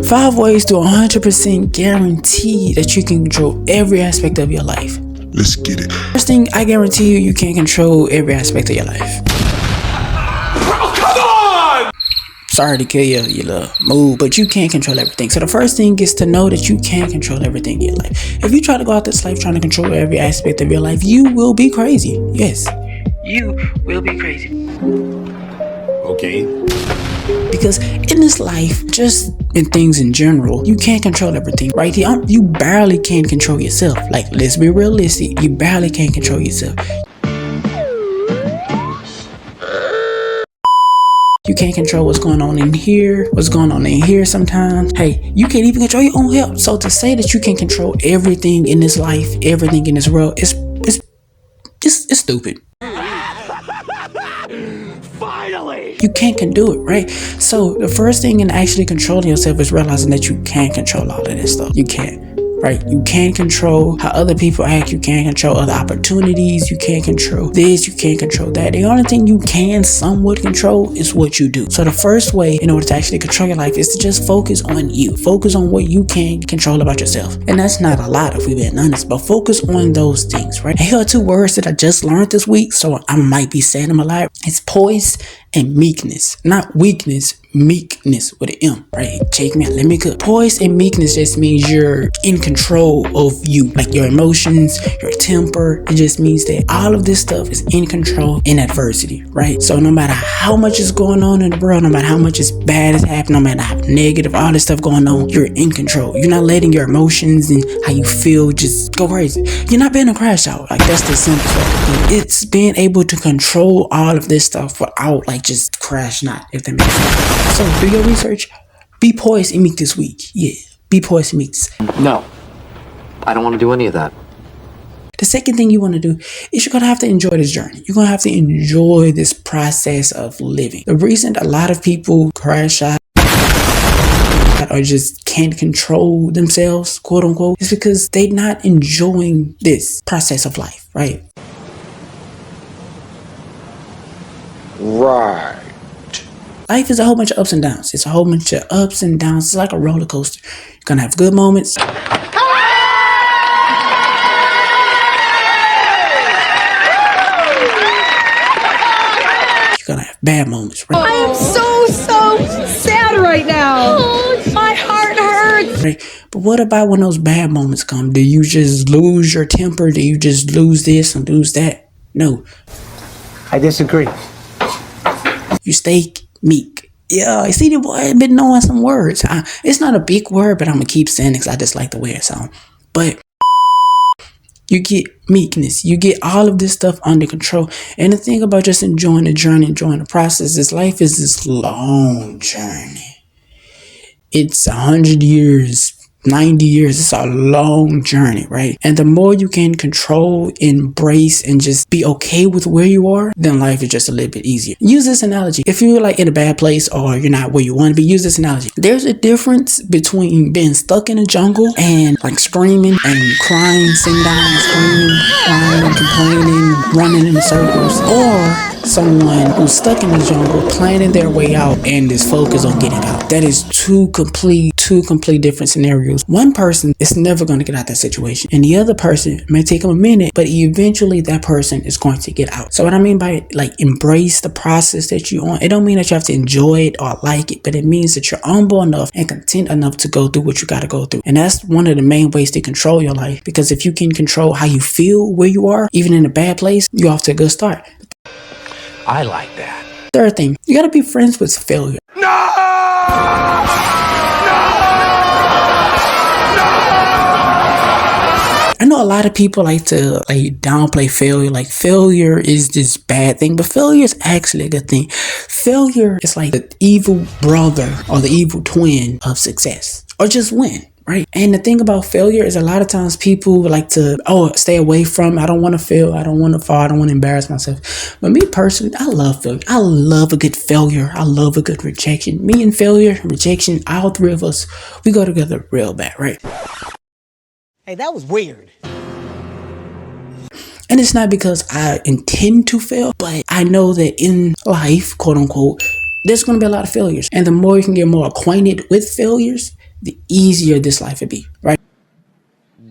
5 ways to 100% guarantee that you can control every aspect of your life. Let's get it. First thing, I guarantee you can't control every aspect of your life. Bro, come on! Sorry to kill your little mood, but you can't control everything. So the first thing is to know that you can't control everything in your life. If you try to go out this life trying to control every aspect of your life, you will be crazy. Yes, you will be crazy. Okay. Because in this life, just in things in general, you can't control everything, right? You barely can control yourself. Like, let's be realistic. You barely can control yourself. You can't control what's going on in here, what's going on in here sometimes. Hey, you can't even control your own health. So to say that you can control everything in this life, everything in this world, it's stupid. Finally! You can't do it, right? So the first thing in actually controlling yourself is realizing that you can't control all of this stuff. You can't. Right? You can't control how other people act. You can't control other opportunities. You can't control this. You can't control that. The only thing you can somewhat control is what you do. So the first way in order to actually control your life is to just focus on you. Focus on what you can control about yourself. And that's not a lot if we're being honest, but focus on those things, right? And here are 2 words that I just learned this week, so I might be saying them a lot. It's poise and meekness. Not weakness, meekness with an M, right? Check me out. Let me cook. Poise and meekness just means you're in control of you, like your emotions, your temper. It just means that all of this stuff is in control in adversity, right? So no matter how much is going on in the world, no matter how much is bad is happening, no matter how negative, all this stuff going on, you're in control. You're not letting your emotions and how you feel just go crazy. You're not being a crash out. Like, that's the simplest way. It's being able to control all of this stuff without like just crashing out, if that makes sense. So do your research. Be poised and meek this week. Yeah, be poised and meek. No, I don't want to do any of that. The second thing you want to do is you're going to have to enjoy this journey. You're going to have to enjoy this process of living. The reason a lot of people crash out or just can't control themselves, quote unquote, is because they're not enjoying this process of life, right? Right. Life is a whole bunch of ups and downs. It's a whole bunch of ups and downs. It's like a roller coaster. You're going to have good moments. You're going to have bad moments. Right? I am so sad right now. Oh, my heart hurts. Right? But what about when those bad moments come? Do you just lose your temper? Do you just lose this and lose that? No. I disagree. You stay meek. Yeah, you see, the boy I've been knowing some words. It's not a big word, but I'm going to keep saying it because I just like the way it sounds. But you get meekness. You get all of this stuff under control. And the thing about just enjoying the journey, enjoying the process, is life is this long journey. It's 100 years, 90 years. It's a long journey, right? And the more you can control, embrace, and just be okay with where you are, then life is just a little bit easier. Use this analogy. If you're like in a bad place or you're not where you want to be, use this analogy. There's a difference between being stuck in a jungle and like screaming and crying, sitting down and screaming, crying and complaining, running in circles, or someone who's stuck in the jungle, planning their way out and is focused on getting out. That is two complete different scenarios. One person is never going to get out that situation, and the other person may take them a minute, but eventually that person is going to get out. So what I mean by like embrace the process that you're on, it don't mean that you have to enjoy it or like it, but it means that you're humble enough and content enough to go through what you got to go through. And that's one of the main ways to control your life, because if you can control how you feel where you are, even in a bad place, you're off to a good start. I like that. Third thing, you gotta be friends with failure. I know a lot of people like to downplay failure. Like, failure is this bad thing, but failure is actually a good thing. Failure is like the evil brother or the evil twin of success, or just win. Right. And the thing about failure is a lot of times people like to, stay away from it. I don't want to fail. I don't want to fall. I don't want to embarrass myself. But me personally, I love failure. I love a good failure. I love a good rejection. Me and failure, rejection, all three of us, we go together real bad, right? Hey, that was weird. And it's not because I intend to fail, but I know that in life, quote unquote, there's going to be a lot of failures. And the more you can get more acquainted with failures, the easier this life would be, right?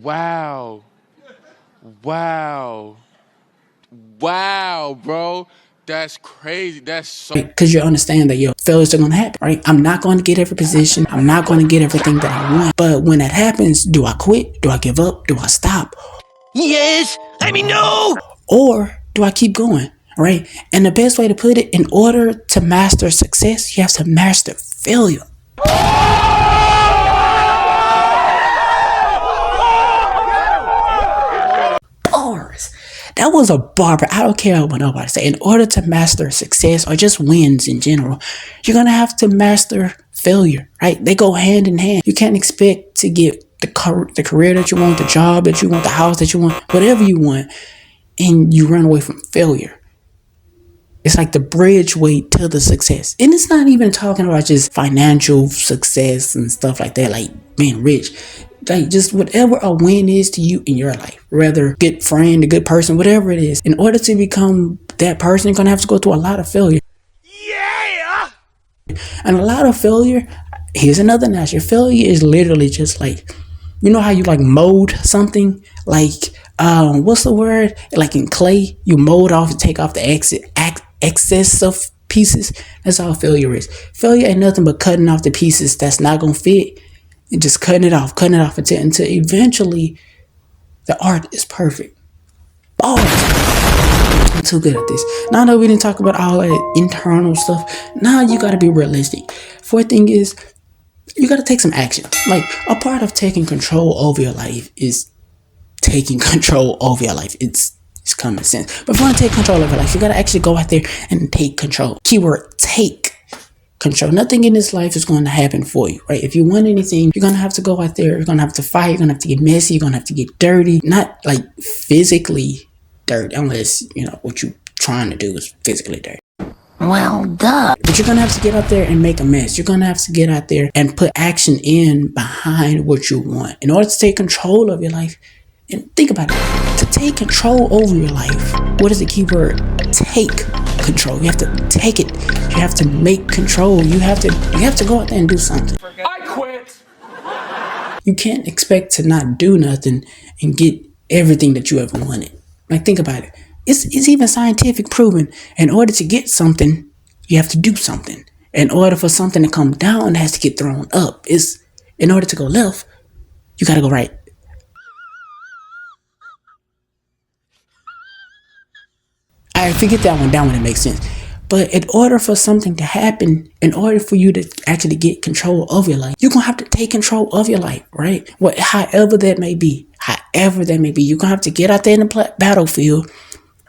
Wow. Wow. Wow, bro. That's crazy. That's so... Because you understand that your failures are going to happen, right? I'm not going to get every position. I'm not going to get everything that I want. But when that happens, do I quit? Do I give up? Do I stop? Yes! I mean, no! Or do I keep going, right? And the best way to put it, in order to master success, you have to master failure. Bars. That was a barber. I don't care what nobody say. In order to master success or just wins in general, you're going to have to master failure, right? They go hand in hand. You can't expect to get the career that you want, the job that you want, the house that you want, whatever you want, and you run away from failure. It's like the bridge way to the success. And it's not even talking about just financial success and stuff like that, like being rich. Like just whatever a win is to you in your life, whether good friend, a good person, whatever it is. In order to become that person, you're going to have to go through a lot of failure. Yeah! And a lot of failure, here's another notch. Your failure is literally just like, you know how you like mold something? Like, what's the word? Like in clay, you mold off and take off the excess of pieces. That's all failure is. Failure ain't nothing but cutting off the pieces that's not going to fit. And just cutting it off until eventually the art is perfect. Bars. I'm too good at this. Now that we didn't talk about all that internal stuff, now you got to be realistic. Fourth thing is, you got to take some action. Like, a part of taking control over your life is taking control over your life. It's common sense. But if you want to take control of your life, you got to actually go out there and take control. Keyword, take control. Nothing in this life is going to happen for you, right? If you want anything, you're going to have to go out there. You're going to have to fight. You're going to have to get messy. You're going to have to get dirty. Not like physically dirty, unless, you know, what you're trying to do is physically dirty. Well, duh. But you're going to have to get out there and make a mess. You're going to have to get out there and put action in behind what you want. In order to take control of your life, and think about it, to take control over your life, what is the key word? Take control. You have to take it. You have to make control. You have to go out there and do something. I quit! You can't expect to not do nothing and get everything that you ever wanted. Like, think about it. It's even scientific proven. In order to get something, you have to do something. In order for something to come down, it has to get thrown up. In order to go left, you got to go right. I forget that one down when it makes sense. But in order for something to happen, in order for you to actually get control of your life, you're going to have to take control of your life, right? However that may be, you're going to have to get out there in the battlefield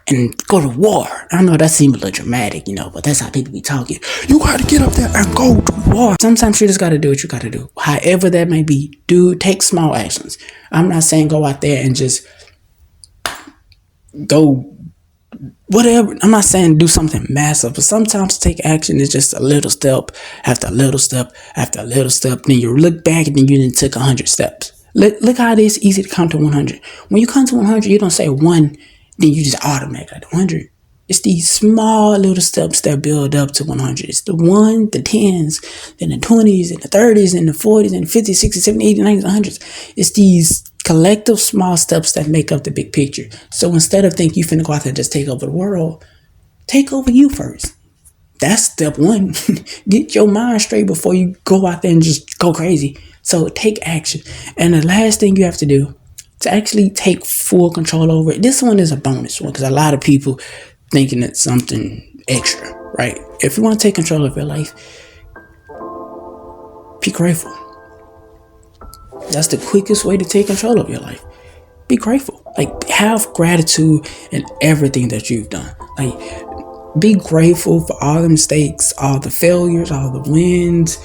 and go to war. I know that seems a little dramatic, you know, but that's how people be talking. You got to get up there and go to war. Sometimes you just got to do what you got to do. However that may be, take small actions. I'm not saying go out there and just go whatever. I'm not saying do something massive, but sometimes take action is just a little step after a little step after a little step. Then you look back and then you didn't took 100 steps. Look how it is easy to count to 100. When you count to 100, you don't say 1, then you just automatically 100. It's these small little steps that build up to 100. It's the 1, the 10s, then the 20s, and the 30s, and the 40s, and the 50s, 60s, 70s, 80s, 90s, 100s. It's these collective small steps that make up the big picture. So instead of thinking you finna go out there and just take over the world, take over you first. That's step 1. Get your mind straight before you go out there and just go crazy. So take action. And the last thing you have to do to actually take full control over it, this one is a bonus one because a lot of people thinking it's something extra, right? If you want to take control of your life, be grateful. That's the quickest way to take control of your life. Be grateful. Like, have gratitude in everything that you've done. Like, be grateful for all the mistakes, all the failures, all the wins,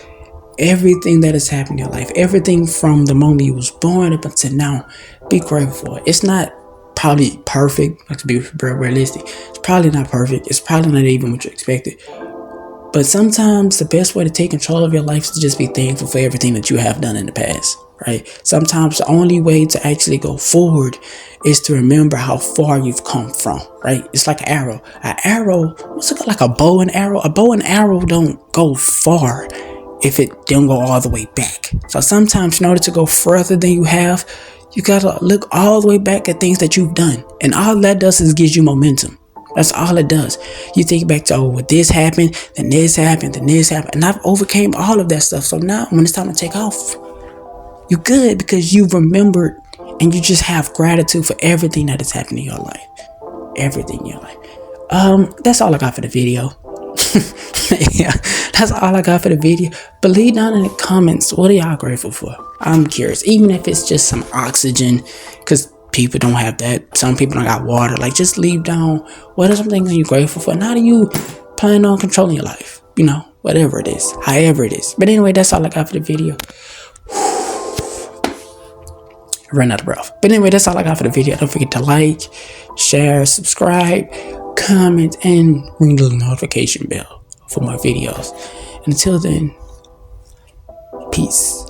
everything that has happened in your life. Everything from the moment you was born up until now. Be grateful. It's not probably perfect. Like, to be realistic, it's probably not perfect. It's probably not even what you expected. But sometimes the best way to take control of your life is to just be thankful for everything that you have done in the past, right? Sometimes the only way to actually go forward is to remember how far you've come from, right? It's like an arrow. An arrow, what's it called? Like a bow and arrow? A bow and arrow don't go far if it don't go all the way back. So sometimes in order to go further than you have, you gotta look all the way back at things that you've done. And all that does is gives you momentum. That's all it does. You think back to, oh, well, this happened, then this happened, then this happened. And I've overcame all of that stuff. So now when it's time to take off, you're good because you've remembered and you just have gratitude for everything that has happened in your life. Everything in your life. That's all I got for the video. Yeah, that's all I got for the video. But leave down in the comments, what are y'all grateful for? I'm curious, even if it's just some oxygen, because people don't have that. Some people don't got water. Like, just leave down what are some things you're grateful for and how do you plan on controlling your life, you know, whatever it is, however it is. But anyway, that's all I got for the video. I ran out of breath. But anyway, that's all I got for the video. Don't forget to like, share, subscribe, comment, and ring the notification bell for more videos. And until then, peace.